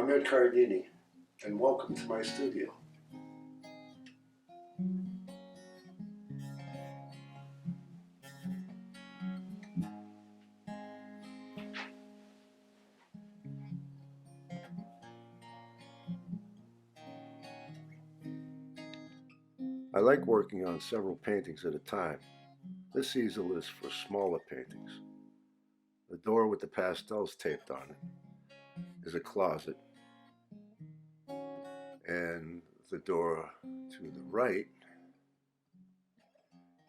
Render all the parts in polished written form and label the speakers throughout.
Speaker 1: I'm Cardini, and welcome to my studio. I like working on several paintings at a time. This easel is for smaller paintings. The door with the pastels taped on it is a closet, and the door to the right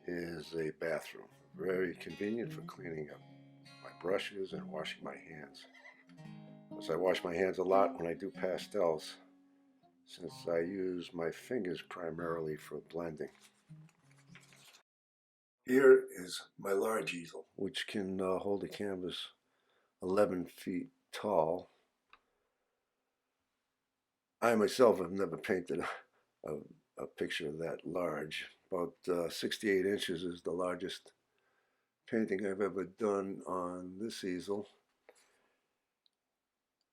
Speaker 1: is a bathroom. Very convenient for cleaning up my brushes and washing my hands. Because I wash my hands a lot when I do pastels, since I use my fingers primarily for blending. Here is my large easel, which can hold a canvas 11 feet tall. I myself have never painted a picture that large. About 68 inches is the largest painting I've ever done on this easel.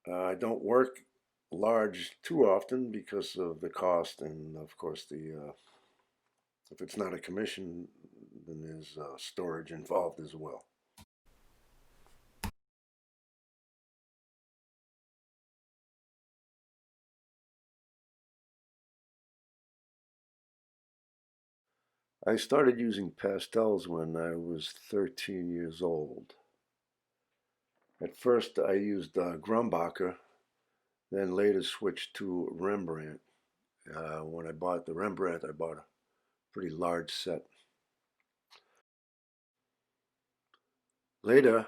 Speaker 1: I don't work large too often because of the cost, and of course if it's not a commission, then there's storage involved as well. I started using pastels when I was 13 years old. At first I used Grumbacher, then later switched to Rembrandt. When I bought the Rembrandt, I bought a pretty large set. Later,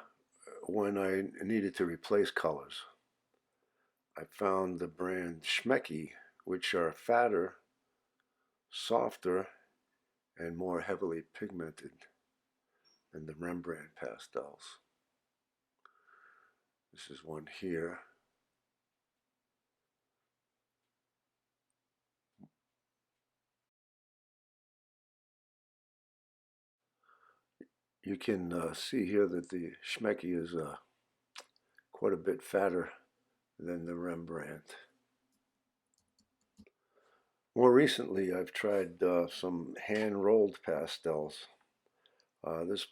Speaker 1: when I needed to replace colors, I found the brand Schmecky, which are fatter, softer, and more heavily pigmented than the Rembrandt pastels. This is one here. You can see here that the Schmecky is quite a bit fatter than the Rembrandt. More recently, I've tried some hand-rolled pastels. This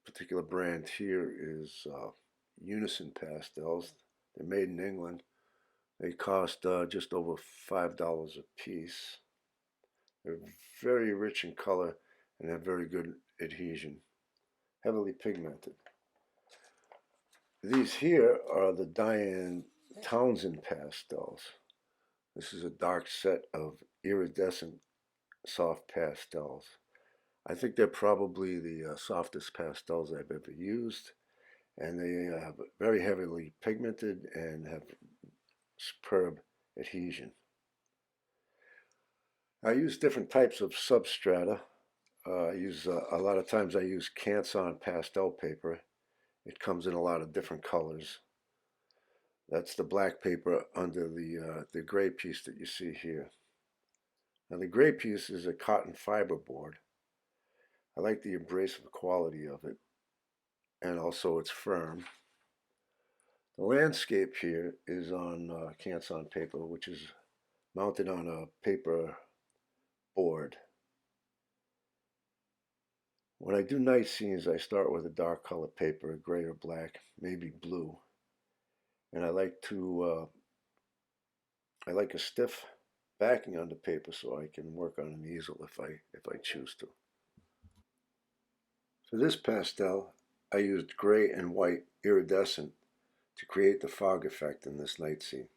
Speaker 1: particular brand here is Unison Pastels. They're made in England. They cost just over $5 a piece. They're very rich in color and have very good adhesion. Heavily pigmented. These here are the Diane Townsend pastels. This is a dark set of iridescent soft pastels. I think they're probably the softest pastels I've ever used, and they have very heavily pigmented and have superb adhesion. I use different types of substrata. A lot of times I use Canson pastel paper. It comes in a lot of different colors. That's the black paper under the gray piece that you see here. Now the gray piece is a cotton fiber board. I like the abrasive quality of it, and also it's firm. The landscape here is on Canson paper, which is mounted on a paper board. When I do night scenes, I start with a dark color paper, gray or black, maybe blue. And I like a stiff backing on the paper so I can work on an easel if I choose to. For this pastel, I used gray and white iridescent to create the fog effect in this night scene.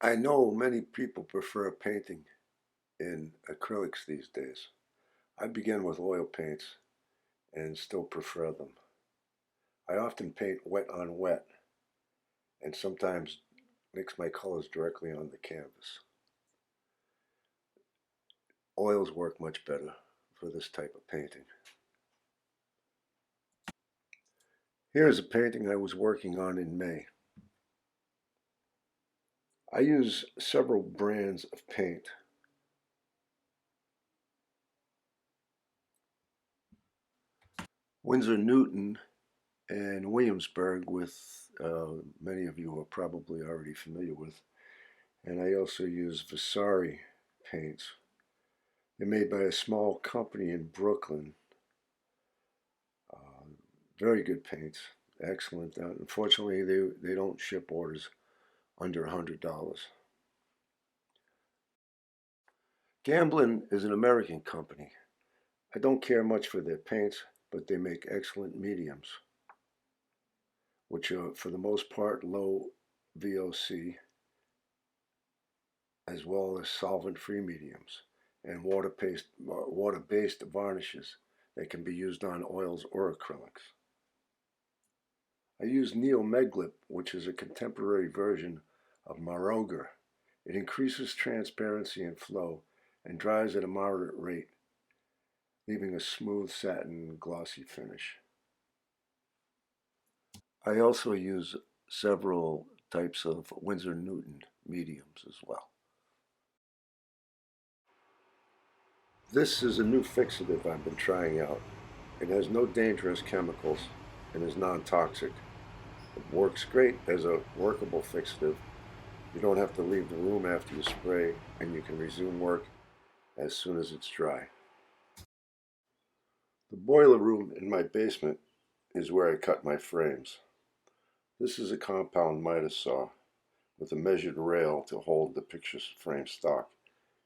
Speaker 1: I know many people prefer painting in acrylics these days. I begin with oil paints and still prefer them. I often paint wet on wet and sometimes mix my colors directly on the canvas. Oils work much better for this type of painting. Here is a painting I was working on in May. I use several brands of paint. Winsor Newton and Williamsburg, with many of you are probably already familiar with. And I also use Vasari paints. They're made by a small company in Brooklyn. Uh, Very good paints, excellent. Unfortunately, they don't ship orders under $100. Gamblin is an American company. I don't care much for their paints, but they make excellent mediums, which are for the most part low VOC, as well as solvent-free mediums and water-based varnishes that can be used on oils or acrylics. I use Neomeglip, which is a contemporary version of MARV. It increases transparency and flow and dries at a moderate rate, leaving a smooth satin glossy finish. I also use several types of Winsor Newton mediums as well. This is a new fixative I've been trying out. It has no dangerous chemicals and is non-toxic. It works great as a workable fixative. You don't have to leave the room after you spray, and you can resume work as soon as it's dry. The boiler room in my basement is where I cut my frames. This is a compound miter saw with a measured rail to hold the picture frame stock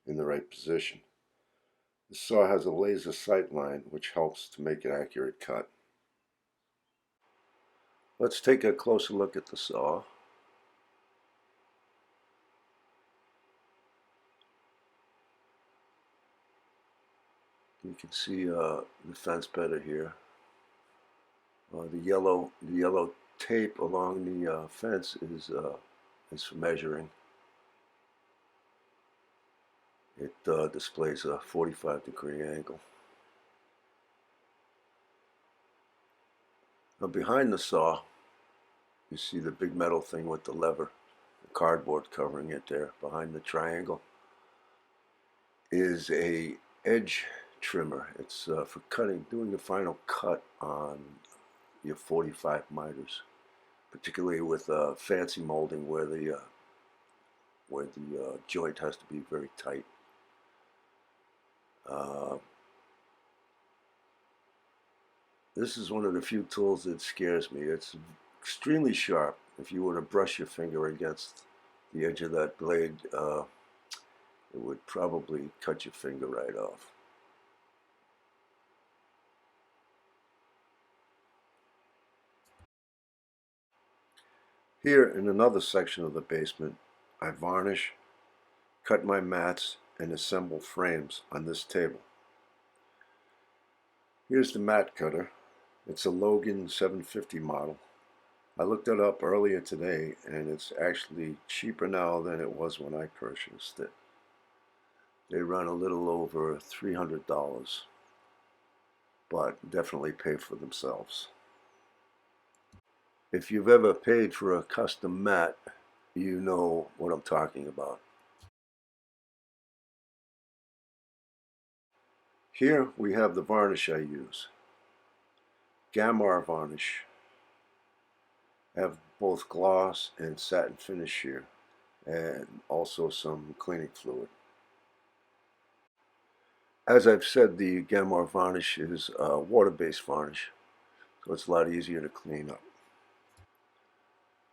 Speaker 1: in the right position. The saw has a laser sight line which helps to make an accurate cut. Let's take a closer look at the saw. You can see the fence better here. The yellow tape along the fence is for measuring. It displays a 45-degree angle. Now behind the saw, you see the big metal thing with the lever, the cardboard covering it there. Behind the triangle is a edge trimmer. It's for doing the final cut on your 45 miters, particularly with fancy molding where the joint has to be very tight. This is one of the few tools that scares me. It's extremely sharp. If you were to brush your finger against the edge of that blade, it would probably cut your finger right off. Here in another section of the basement, I varnish, cut my mats, and assemble frames on this table. Here's the mat cutter. It's a Logan 750 model. I looked it up earlier today, and it's actually cheaper now than it was when I purchased it. They run a little over $300, but definitely pay for themselves. If you've ever paid for a custom mat, you know what I'm talking about. Here we have the varnish I use. Gamar varnish. I have both gloss and satin finish here, and also some cleaning fluid. As I've said, the Gamar varnish is a water-based varnish, so it's a lot easier to clean up.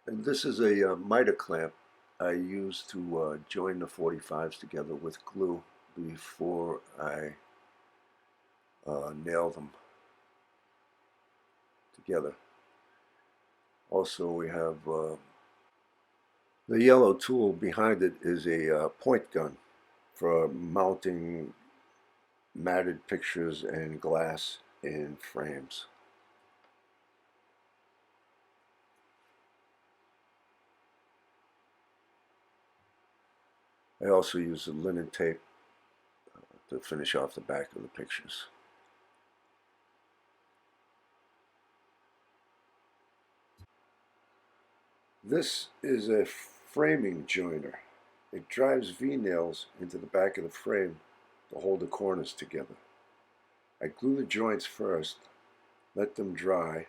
Speaker 1: And this is a miter clamp I use to join the 45s together with glue before I nail them together. Also, we have the yellow tool behind it is a point gun for mounting matted pictures and glass in frames. I also use the linen tape to finish off the back of the pictures. This is a framing joiner. It drives V-nails into the back of the frame to hold the corners together. I glue the joints first, let them dry,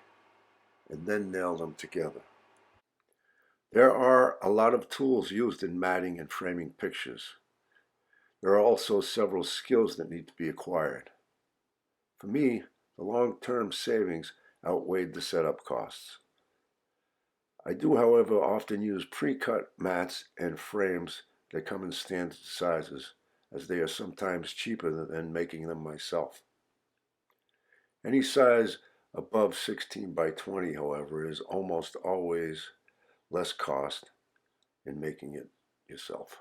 Speaker 1: and then nail them together. There are a lot of tools used in matting and framing pictures. There are also several skills that need to be acquired. For me, the long-term savings outweighed the setup costs. I do, however, often use pre-cut mats and frames that come in standard sizes, as they are sometimes cheaper than making them myself. Any size above 16 by 20, however, is almost always less cost in making it yourself.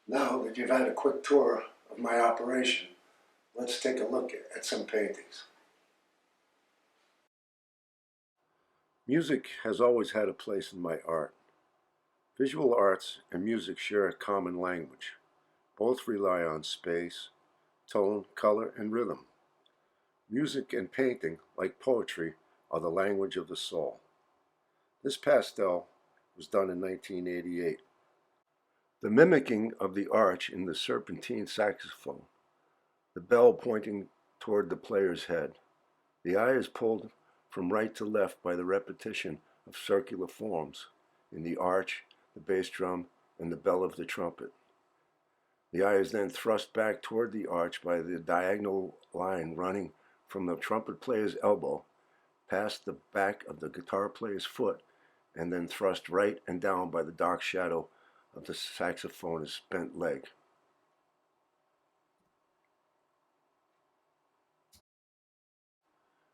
Speaker 1: Now that you've had a quick tour of my operation, let's take a look at some paintings. Music has always had a place in my art. Visual arts and music share a common language. Both rely on space, tone, color, and rhythm. Music and painting, like poetry, are the language of the soul. This pastel was done in 1988. The mimicking of the arch in the serpentine saxophone, the bell pointing toward the player's head. The eye is pulled from right to left by the repetition of circular forms in the arch, the bass drum, and the bell of the trumpet. The eye is then thrust back toward the arch by the diagonal line running from the trumpet player's elbow, past the back of the guitar player's foot, and then thrust right and down by the dark shadow of the saxophonist's bent leg.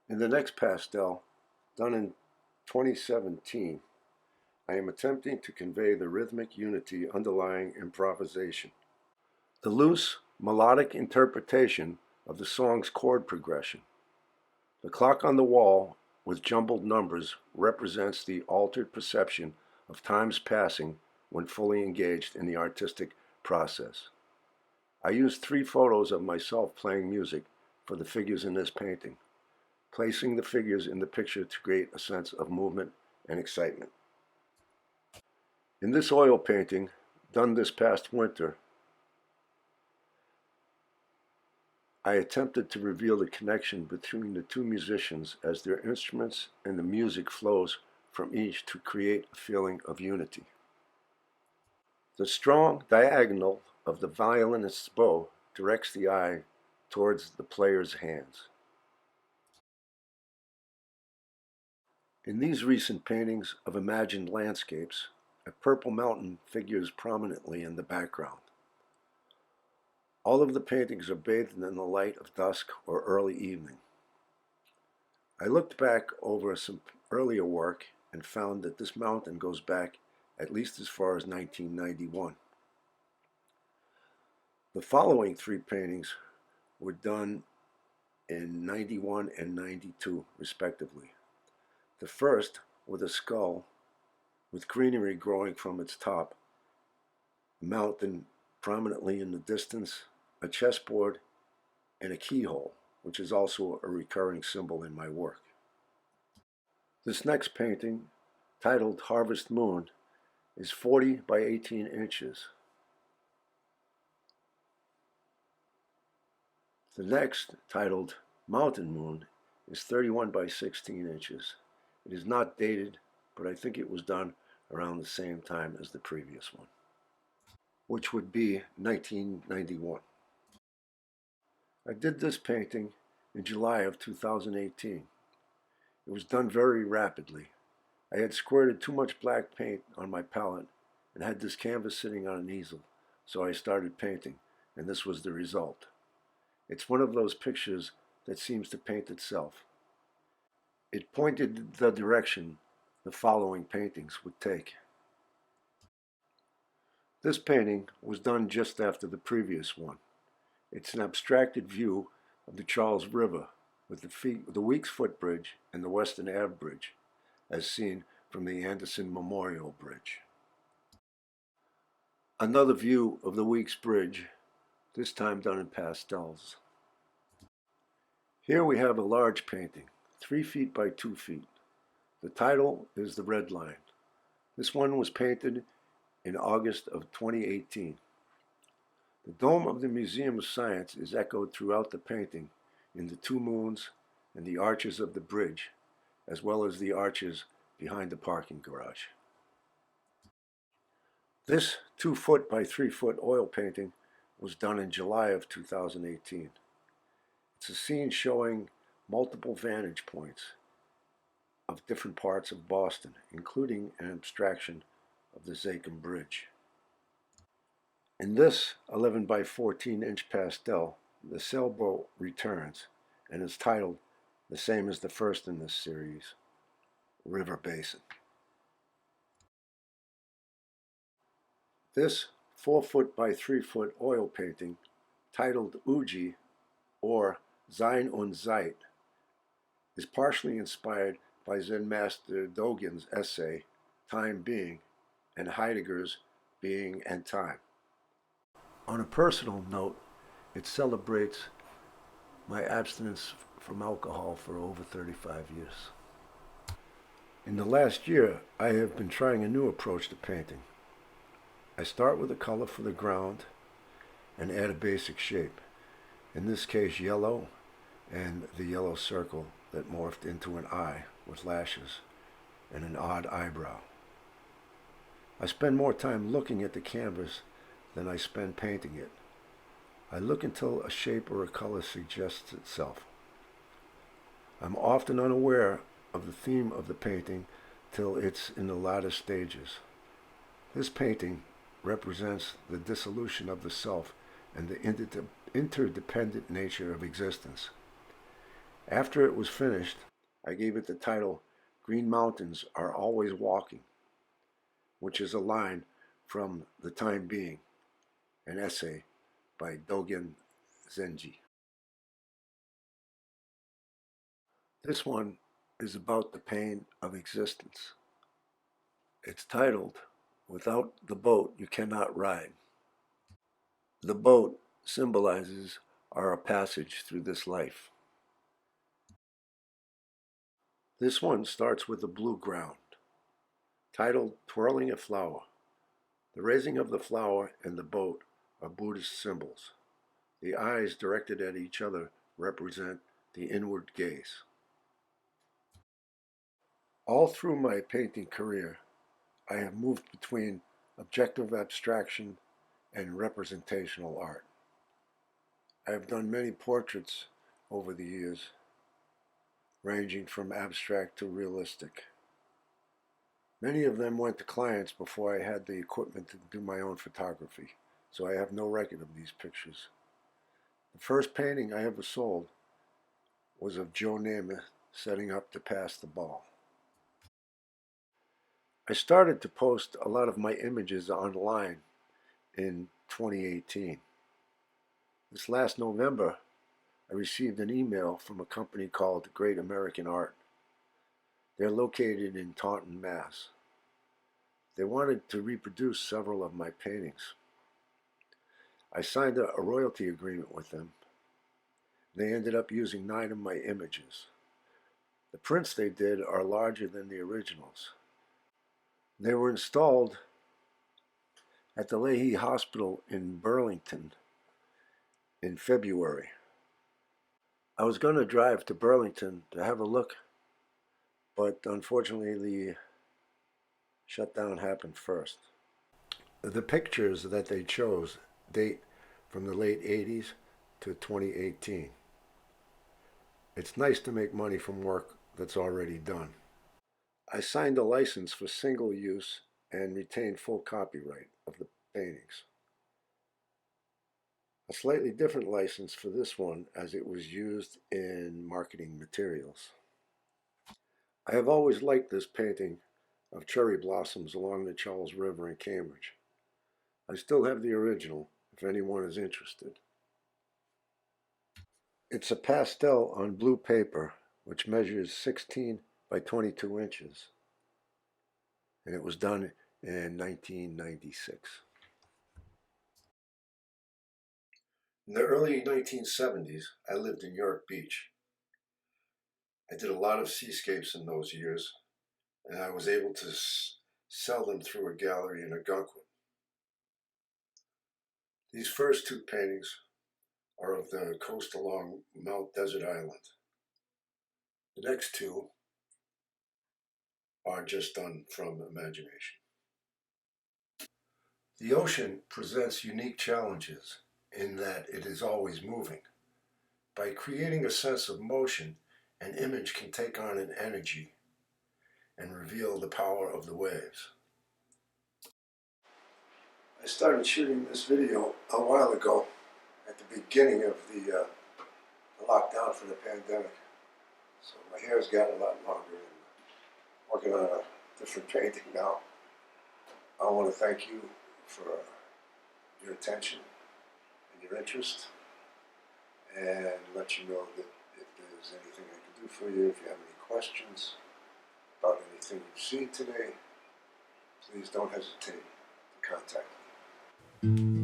Speaker 1: In the next pastel, done in 2017, I am attempting to convey the rhythmic unity underlying improvisation. The loose, melodic interpretation of the song's chord progression. The clock on the wall with jumbled numbers represents the altered perception of time's passing when fully engaged in the artistic process. I used 3 photos of myself playing music for the figures in this painting, placing the figures in the picture to create a sense of movement and excitement. In this oil painting, done this past winter, I attempted to reveal the connection between the 2 musicians as their instruments and the music flows from each to create a feeling of unity. The strong diagonal of the violinist's bow directs the eye towards the player's hands. In these recent paintings of imagined landscapes, a purple mountain figures prominently in the background. All of the paintings are bathed in the light of dusk or early evening. I looked back over some earlier work and found that this mountain goes back at least as far as 1991. The following 3 paintings were done in 91 and 92, respectively. The first with a skull with greenery growing from its top, a mountain prominently in the distance, a chessboard, and a keyhole, which is also a recurring symbol in my work. This next painting, titled Harvest Moon, is 40 by 18 inches. The next, titled Mountain Moon, is 31 by 16 inches. It is not dated, but I think it was done around the same time as the previous one, which would be 1991. I did this painting in July of 2018. It was done very rapidly. I had squirted too much black paint on my palette and had this canvas sitting on an easel, so I started painting, and this was the result. It's one of those pictures that seems to paint itself. It pointed the direction the following paintings would take. This painting was done just after the previous one. It's an abstracted view of the Charles River with the Weeks Footbridge and the Western Ave Bridge, as seen from the Anderson Memorial Bridge. Another view of the Weeks Bridge, this time done in pastels. Here we have a large painting, 3 feet by 2 feet. The title is The Red Line. This one was painted in August of 2018. The dome of the Museum of Science is echoed throughout the painting in the 2 moons and the arches of the bridge, as well as the arches behind the parking garage. This 2 foot by 3 foot oil painting was done in July of 2018. It's a scene showing multiple vantage points of different parts of Boston, including an abstraction of the Zachem Bridge. In this 11 by 14-inch pastel, the sailboat returns and is titled the same as the first in this series, River Basin. This 4 foot by 3 foot oil painting, titled Uji or Sein und Zeit, is partially inspired by Zen master Dogen's essay, Time Being, and Heidegger's Being and Time. On a personal note, it celebrates my abstinence from alcohol for over 35 years. In the last year, I have been trying a new approach to painting. I start with a color for the ground and add a basic shape, in this case yellow and the yellow circle that morphed into an eye with lashes and an odd eyebrow. I spend more time looking at the canvas than I spend painting it. I look until a shape or a color suggests itself. I'm often unaware of the theme of the painting till it's in the latter stages. This painting represents the dissolution of the self and the interdependent nature of existence. After it was finished, I gave it the title, Green Mountains Are Always Walking, which is a line from The Time Being, an essay by Dogen Zenji. This one is about the pain of existence. It's titled, Without the Boat You Cannot Ride. The boat symbolizes our passage through this life. This one starts with a blue ground, titled Twirling a Flower. The raising of the flower and the boat are Buddhist symbols. The eyes directed at each other represent the inward gaze. All through my painting career, I have moved between objective abstraction and representational art. I have done many portraits over the years, ranging from abstract to realistic. Many of them went to clients before I had the equipment to do my own photography, so I have no record of these pictures. The first painting I ever sold was of Joe Namath setting up to pass the ball. I started to post a lot of my images online in 2018. This last November, I received an email from a company called Great American Art. They're located in Taunton, Mass. They wanted to reproduce several of my paintings. I signed a royalty agreement with them. They ended up using 9 of my images. The prints they did are larger than the originals. They were installed at the Leahy Hospital in Burlington in February. I was going to drive to Burlington to have a look, but unfortunately the shutdown happened first. The pictures that they chose date from the late 80s to 2018. It's nice to make money from work that's already done. I signed a license for single use and retained full copyright of the paintings. A slightly different license for this one as it was used in marketing materials. I have always liked this painting of cherry blossoms along the Charles River in Cambridge. I still have the original if anyone is interested. It's a pastel on blue paper which measures 16 by 22 inches, and it was done in 1996. In the early 1970s, I lived in York Beach. I did a lot of seascapes in those years, and I was able to sell them through a gallery in Algonquin. These first 2 paintings are of the coast along Mount Desert Island. The next 2 are just done from imagination. The ocean presents unique challenges in that it is always moving. By creating a sense of motion, an image can take on an energy and reveal the power of the waves. I started shooting this video a while ago at the beginning of the lockdown for the pandemic. So my hair's gotten a lot longer and working on a different painting now. I want to thank you for your attention and your interest, and let you know that if there's anything I can do for you, if you have any questions about anything you've seen today, please don't hesitate to contact me.